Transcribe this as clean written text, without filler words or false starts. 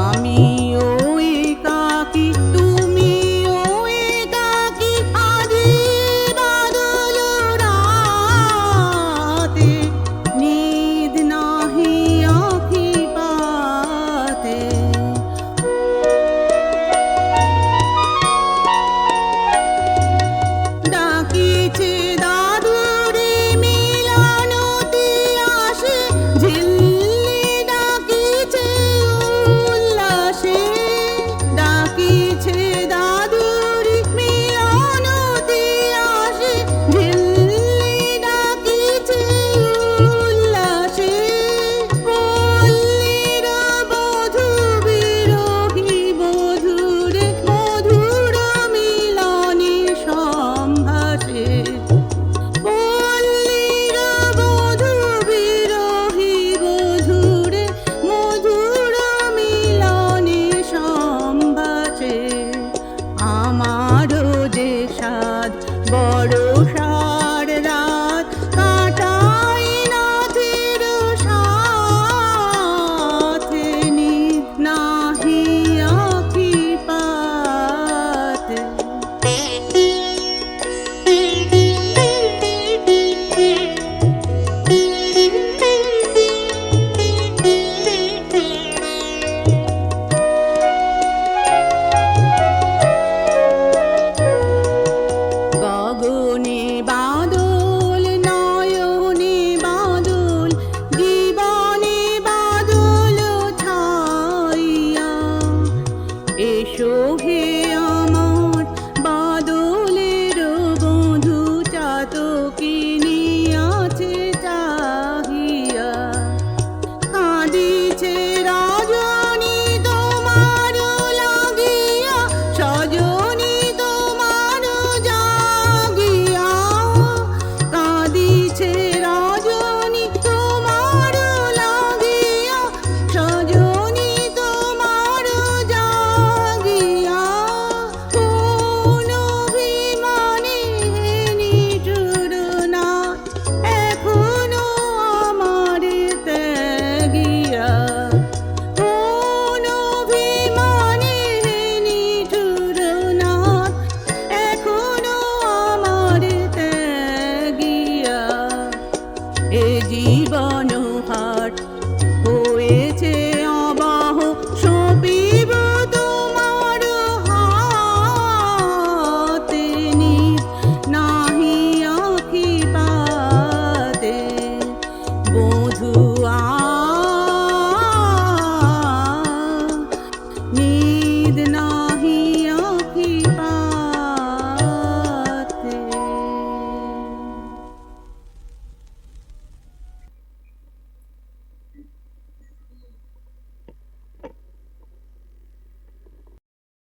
আমিও একাকী তুমিও একাকী আজি বাদল রাতে নিদ নাহি আঁখি পাতে ডাকিছে দাদুরে মিলনতে আসে ঝিল্লি ডাকিছে উল্লাসে ডাকিছে দাদুরে মিলনতে আসে ঝিল্লি ডাকিছে উল্লাসে পল্লীর বধূ বিরোহী বধূরে মধুর মিলনে সম্ভাষে পল্লীর বধূ বিরোহী বধূরে মধুর মিলনে সম্ভাষে আমারও যে সাধ বড় সার রাত কাটাই নাথের সাথে নিদ নাহি আঁখি পাতে গগনে বাদল নয়নে বাদল জীবনে বাদল ছাইয়া এসো হে